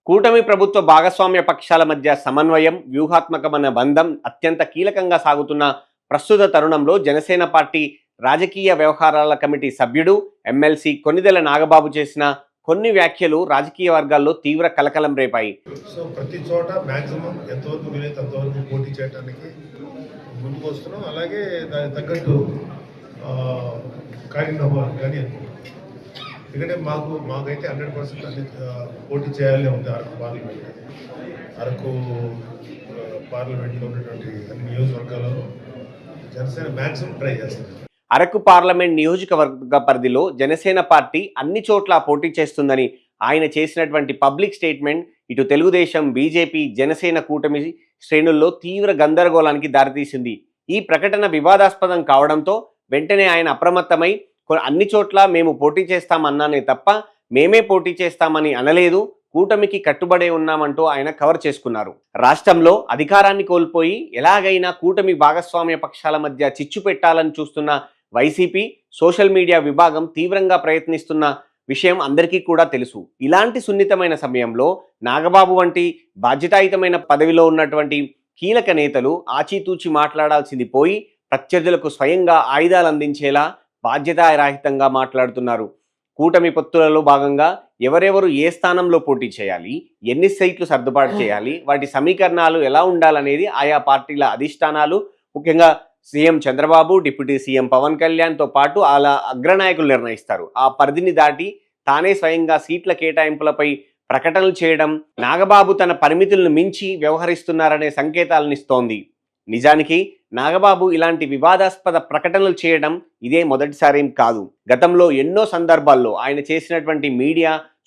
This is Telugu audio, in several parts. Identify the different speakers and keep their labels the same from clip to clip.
Speaker 1: కూటమి ప్రభుత్వ భాగస్వామ్య పక్షాల మధ్య సమన్వయం, వ్యూహాత్మకమైన బంధం అత్యంత కీలకంగా సాగుతున్న ప్రస్తుత తరుణంలో జనసేన పార్టీ రాజకీయ వ్యవహారాల కమిటీ సభ్యుడు, ఎమ్మెల్సీ కొనిదెల నాగబాబు చేసిన కొన్ని వ్యాఖ్యలు రాజకీయ వర్గాల్లో తీవ్ర కలకలం రేపాయి.
Speaker 2: సో ప్రతి చోట మ్యాక్సిమం ఎంతవరకు వీలైతే అంతవరకు పోటీ చేయడానికి ముందుకు వస్తున్నాం. అలాగే దానికి తగ్గట్టు కార్యక్రమాలు కానీ అనుకుంటున్నాం. ఎందుకంటే మాకైతే 100% అన్ని పోటీ చేయాలని ఉంది. అరకు పార్లమెంట్లో ఉన్నటువంటి అన్ని నియోజకవర్గాలలో జనసేన మ్యాక్సిమం ట్రై చేస్తుంది.
Speaker 1: అరకు పార్లమెంట్ నియోజకవర్గ పరిధిలో జనసేన పార్టీ అన్ని చోట్ల పోటీ చేస్తుందని ఆయన చేసినటువంటి పబ్లిక్ స్టేట్మెంట్ ఇటు తెలుగుదేశం, బీజేపీ, జనసేన కూటమి శ్రేణుల్లో తీవ్ర గందరగోళానికి దారితీసింది. ఈ ప్రకటన వివాదాస్పదం కావడంతో వెంటనే ఆయన అప్రమత్తమై అన్ని చోట్ల మేము పోటీ చేస్తామన్నానే తప్ప మేమే పోటీ చేస్తామని అనలేదు, కూటమికి కట్టుబడే ఉన్నామంటూ ఆయన కవర్ చేసుకున్నారు. రాష్ట్రంలో అధికారాన్ని కోల్పోయి ఎలాగైనా కూటమి భాగస్వామ్య పక్షాల మధ్య చిచ్చు పెట్టాలని చూస్తున్న వైసీపీ సోషల్ మీడియా విభాగం తీవ్రంగా ప్రయత్నిస్తున్న విషయం అందరికీ కూడా తెలుసు. ఇలాంటి సున్నితమైన సమయంలో నాగబాబు వంటి బాధ్యతాయుతమైన పదవిలో ఉన్నటువంటి కీలక నేతలు ఆచితూచి మాట్లాడాల్సింది పోయి ప్రత్యర్థులకు స్వయంగా ఆయుధాలు అందించేలా బాధ్యతారహితంగా మాట్లాడుతున్నారు. కూటమి పొత్తులలో భాగంగా ఎవరెవరు ఏ స్థానంలో పోటీ చేయాలి, ఎన్ని సీట్లు సర్దుబాటు చేయాలి, వాటి సమీకరణాలు ఎలా ఉండాలనేది ఆయా పార్టీల అధిష్టానాలు, ముఖ్యంగా CM Chandrababu, deputy CM Pawan కళ్యాణ్తో పాటు అలా అగ్రనాయకులు నిర్ణయిస్తారు. ఆ పరిధిని దాటి తానే స్వయంగా సీట్ల కేటాయింపులపై ప్రకటనలు చేయడం నాగబాబు తన పరిమితులను మించి వ్యవహరిస్తున్నారనే సంకేతాలనిస్తోంది. నిజానికి నాగబాబు ఇలాంటి వివాదాస్పద ప్రకటనలు చేయడం ఇదే మొదటిసారేం కాదు. గతంలో ఎన్నో సందర్భాల్లో ఆయన చేసినటువంటి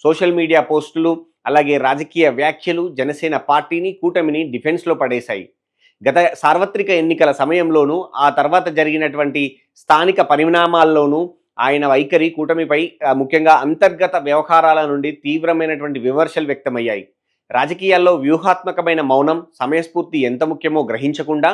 Speaker 1: సోషల్ మీడియా పోస్టులు, అలాగే రాజకీయ వ్యాఖ్యలు జనసేన పార్టీని, కూటమిని డిఫెన్స్లో పడేశాయి. గత సార్వత్రిక ఎన్నికల సమయంలోనూ, ఆ తర్వాత జరిగినటువంటి స్థానిక పరిణామాల్లోనూ ఆయన వైఖరి కూటమిపై, ముఖ్యంగా అంతర్గత వ్యవహారాల నుండి తీవ్రమైనటువంటి విమర్శలు వ్యక్తమయ్యాయి. రాజకీయాల్లో వ్యూహాత్మకమైన మౌనం, సమయస్ఫూర్తి ఎంత ముఖ్యమో గ్రహించకుండా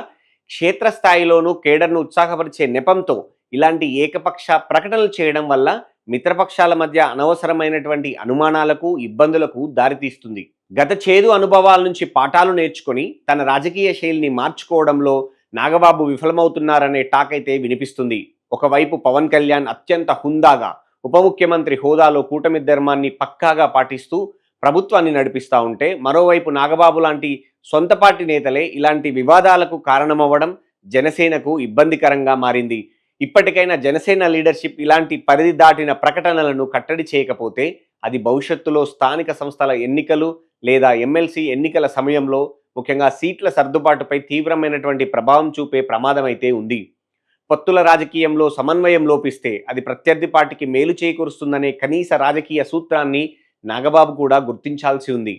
Speaker 1: క్షేత్రస్థాయిలోనూ కేడర్ను ఉత్సాహపరిచే నెపంతో ఇలాంటి ఏకపక్ష ప్రకటనలు చేయడం వల్ల మిత్రపక్షాల మధ్య అనవసరమైనటువంటి అనుమానాలకు, ఇబ్బందులకు దారితీస్తుంది. గత చేదు అనుభవాల నుంచి పాఠాలు నేర్చుకొని తన రాజకీయ శైలిని మార్చుకోవడంలో నాగబాబు విఫలమవుతున్నారనే టాక్ అయితే వినిపిస్తుంది. ఒకవైపు పవన్ కళ్యాణ్ అత్యంత హుందాగా ఉప ముఖ్యమంత్రి హోదాలో కూటమి ధర్మాన్ని పక్కాగా పాటిస్తూ ప్రభుత్వాన్ని నడిపిస్తూ ఉంటే, మరోవైపు నాగబాబు లాంటి సొంత పార్టీ నేతలే ఇలాంటి వివాదాలకు కారణమవ్వడం జనసేనకు ఇబ్బందికరంగా మారింది. ఇప్పటికైనా జనసేన లీడర్షిప్ ఇలాంటి పరిధి దాటిన ప్రకటనలను కట్టడి చేయకపోతే అది భవిష్యత్తులో స్థానిక సంస్థల ఎన్నికలు లేదా ఎమ్మెల్సీ ఎన్నికల సమయంలో ముఖ్యంగా సీట్ల సర్దుబాటుపై తీవ్రమైనటువంటి ప్రభావం చూపే ప్రమాదం అయితే ఉంది. పొత్తుల రాజకీయంలో సమన్వయం లోపిస్తే అది ప్రత్యర్థి పార్టీకి మేలు చేకూరుస్తుందనే కనీస రాజకీయ సూత్రాన్ని నాగబాబు కూడా గుర్తించాల్సి ఉంది.